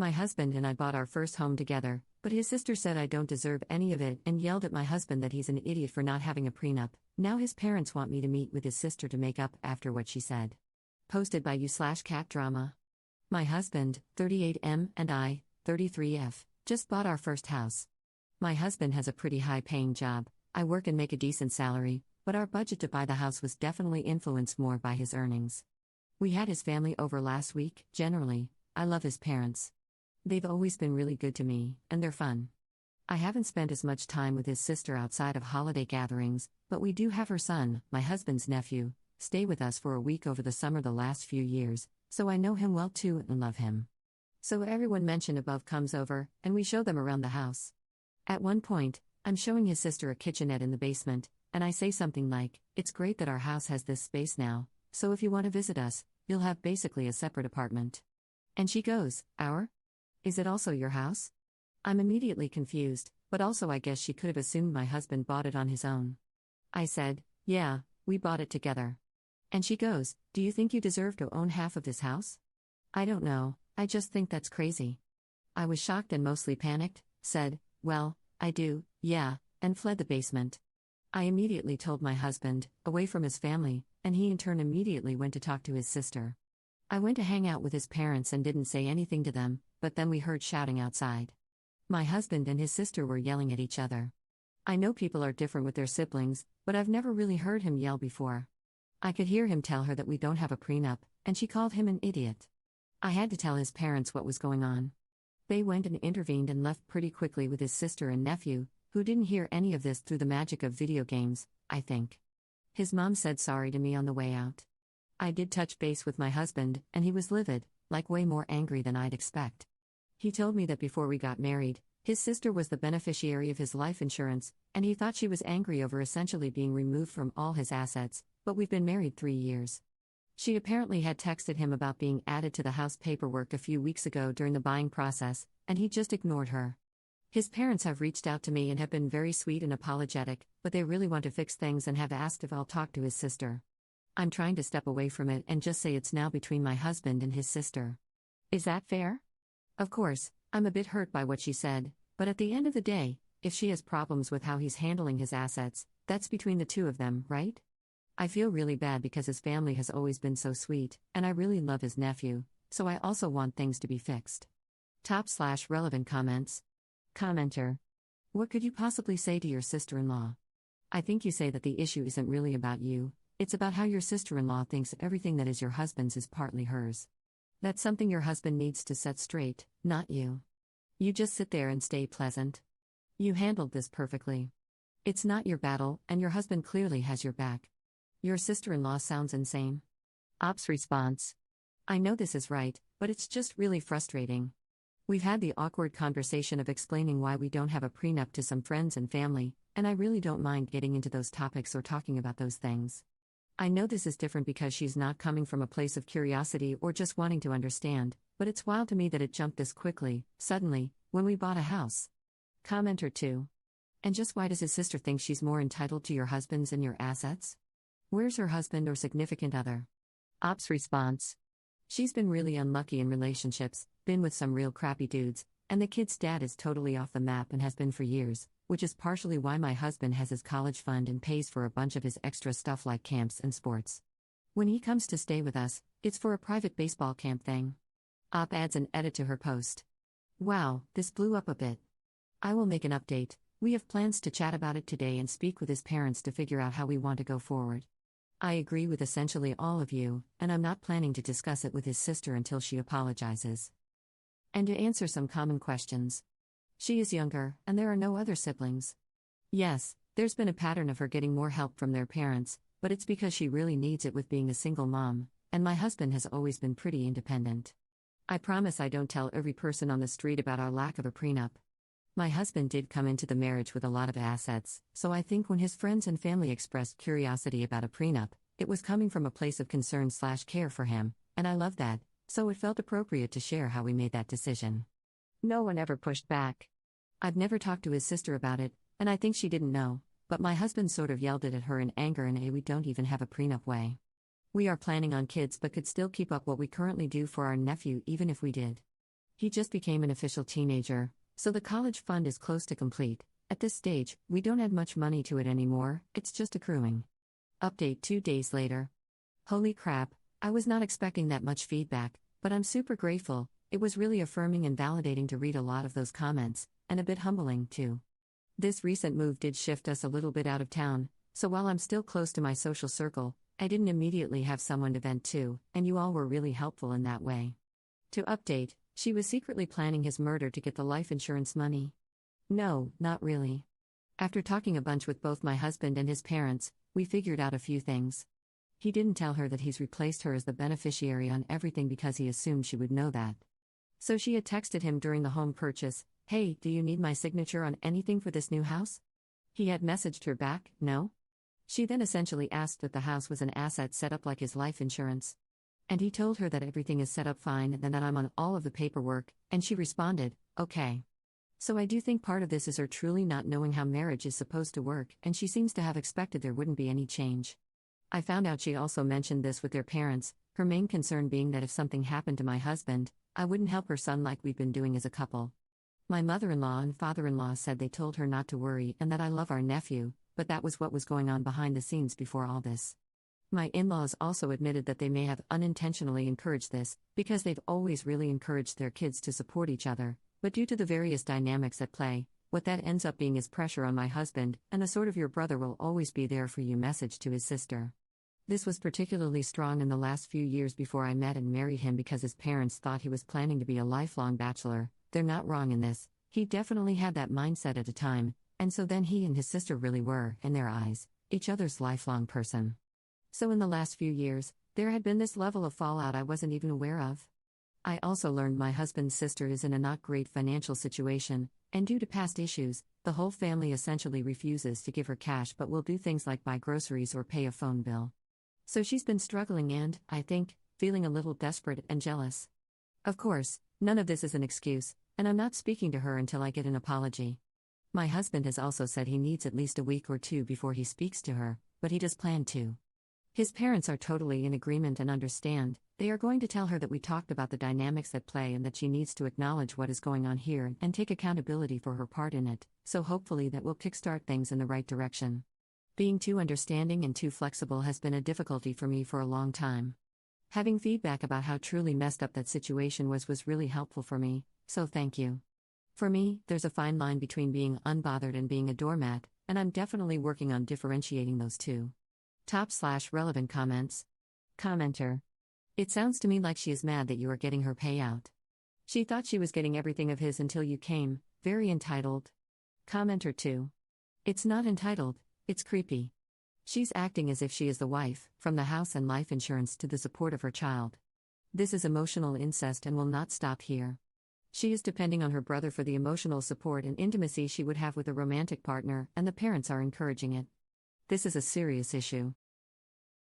My husband and I bought our first home together, but his sister said I don't deserve any of it and yelled at my husband that he's an idiot for not having a prenup. Now his parents want me to meet with his sister to make up after what she said. Posted by you/cat drama. My husband, 38M, and I, 33F, just bought our first house. My husband has a pretty high-paying job. I work and make a decent salary, but our budget to buy the house was definitely influenced more by his earnings. We had his family over last week. Generally, I love his parents. They've always been really good to me, and they're fun. I haven't spent as much time with his sister outside of holiday gatherings, but we do have her son, my husband's nephew, stay with us for a week over the summer the last few years, so I know him well too and love him. So everyone mentioned above comes over, and we show them around the house. At one point, I'm showing his sister a kitchenette in the basement, and I say something like, "It's great that our house has this space now, so if you want to visit us, you'll have basically a separate apartment." And she goes, "Our? Is it also your house?" I'm immediately confused, but also I guess she could have assumed my husband bought it on his own. I said, "Yeah, we bought it together." And she goes, "Do you think you deserve to own half of this house?" I don't know, I just think that's crazy. I was shocked and mostly panicked, said, "Well, I do, yeah," and fled the basement. I immediately told my husband, away from his family, and he in turn immediately went to talk to his sister. I went to hang out with his parents and didn't say anything to them, but then we heard shouting outside. My husband and his sister were yelling at each other. I know people are different with their siblings, but I've never really heard him yell before. I could hear him tell her that we don't have a prenup, and she called him an idiot. I had to tell his parents what was going on. They went and intervened and left pretty quickly with his sister and nephew, who didn't hear any of this through the magic of video games, I think. His mom said sorry to me on the way out. I did touch base with my husband, and he was livid, like way more angry than I'd expect. He told me that before we got married, his sister was the beneficiary of his life insurance, and he thought she was angry over essentially being removed from all his assets, but we've been married 3 years. She apparently had texted him about being added to the house paperwork a few weeks ago during the buying process, and he just ignored her. His parents have reached out to me and have been very sweet and apologetic, but they really want to fix things and have asked if I'll talk to his sister. I'm trying to step away from it and just say it's now between my husband and his sister. Is that fair? Of course, I'm a bit hurt by what she said, but at the end of the day, if she has problems with how he's handling his assets, that's between the two of them, right? I feel really bad because his family has always been so sweet, and I really love his nephew, so I also want things to be fixed. Top/relevant comments. Commenter. What could you possibly say to your sister-in-law? I think you say that the issue isn't really about you, it's about how your sister-in-law thinks everything that is your husband's is partly hers. That's something your husband needs to set straight, not you. You just sit there and stay pleasant. You handled this perfectly. It's not your battle, and your husband clearly has your back. Your sister-in-law sounds insane. Ops response. I know this is right, but it's just really frustrating. We've had the awkward conversation of explaining why we don't have a prenup to some friends and family, and I really don't mind getting into those topics or talking about those things. I know this is different because she's not coming from a place of curiosity or just wanting to understand, but it's wild to me that it jumped this quickly, suddenly, when we bought a house. Commenter 2. And just why does his sister think she's more entitled to your husband's and your assets? Where's her husband or significant other? Ops response. She's been really unlucky in relationships, been with some real crappy dudes, and the kid's dad is totally off the map and has been for years, which is partially why my husband has his college fund and pays for a bunch of his extra stuff like camps and sports. When he comes to stay with us, it's for a private baseball camp thing. Op adds an edit to her post. Wow, this blew up a bit. I will make an update. We have plans to chat about it today and speak with his parents to figure out how we want to go forward. I agree with essentially all of you, and I'm not planning to discuss it with his sister until she apologizes. And to answer some common questions. She is younger, and there are no other siblings. Yes, there's been a pattern of her getting more help from their parents, but it's because she really needs it with being a single mom, and my husband has always been pretty independent. I promise I don't tell every person on the street about our lack of a prenup. My husband did come into the marriage with a lot of assets, so I think when his friends and family expressed curiosity about a prenup, it was coming from a place of concern/care for him, and I love that, so it felt appropriate to share how we made that decision. No one ever pushed back. I've never talked to his sister about it, and I think she didn't know, but my husband sort of yelled it at her in anger in a "we don't even have a prenup" way. We are planning on kids but could still keep up what we currently do for our nephew even if we did. He just became an official teenager, so the college fund is close to complete. At this stage, we don't add much money to it anymore, it's just accruing. Update 2 days later. Holy crap, I was not expecting that much feedback, but I'm super grateful. It was really affirming and validating to read a lot of those comments, and a bit humbling, too. This recent move did shift us a little bit out of town, so while I'm still close to my social circle, I didn't immediately have someone to vent to, and you all were really helpful in that way. To update, she was secretly planning his murder to get the life insurance money. No, not really. After talking a bunch with both my husband and his parents, we figured out a few things. He didn't tell her that he's replaced her as the beneficiary on everything because he assumed she would know that. So she had texted him during the home purchase, "Hey, do you need my signature on anything for this new house?" He had messaged her back, "No." She then essentially asked that the house was an asset set up like his life insurance. And he told her that everything is set up fine and that I'm on all of the paperwork, and she responded, "Okay." So I do think part of this is her truly not knowing how marriage is supposed to work, and she seems to have expected there wouldn't be any change. I found out she also mentioned this with their parents, her main concern being that if something happened to my husband, I wouldn't help her son like we've been doing as a couple. My mother-in-law and father-in-law said they told her not to worry and that I love our nephew, but that was what was going on behind the scenes before all this. My in-laws also admitted that they may have unintentionally encouraged this, because they've always really encouraged their kids to support each other, but due to the various dynamics at play, what that ends up being is pressure on my husband, and a sort of "your brother will always be there for you" message to his sister. This was particularly strong in the last few years before I met and married him because his parents thought he was planning to be a lifelong bachelor. They're not wrong in this, he definitely had that mindset at a time, and so then he and his sister really were, in their eyes, each other's lifelong person. So in the last few years, there had been this level of fallout I wasn't even aware of. I also learned my husband's sister is in a not great financial situation, and due to past issues, the whole family essentially refuses to give her cash but will do things like buy groceries or pay a phone bill. So she's been struggling and, I think, feeling a little desperate and jealous. Of course, none of this is an excuse, and I'm not speaking to her until I get an apology. My husband has also said he needs at least a week or two before he speaks to her, but he does plan to. His parents are totally in agreement and understand. They are going to tell her that we talked about the dynamics at play and that she needs to acknowledge what is going on here and take accountability for her part in it, so hopefully that will kickstart things in the right direction. Being too understanding and too flexible has been a difficulty for me for a long time. Having feedback about how truly messed up that situation was really helpful for me, so thank you. For me, there's a fine line between being unbothered and being a doormat, and I'm definitely working on differentiating those two. Top/relevant comments. Commenter. It sounds to me like she is mad that you are getting her payout. She thought she was getting everything of his until you came, very entitled. Commenter 2. It's not entitled, it's creepy. She's acting as if she is the wife, from the house and life insurance to the support of her child. This is emotional incest and will not stop here. She is depending on her brother for the emotional support and intimacy she would have with a romantic partner, and the parents are encouraging it. This is a serious issue.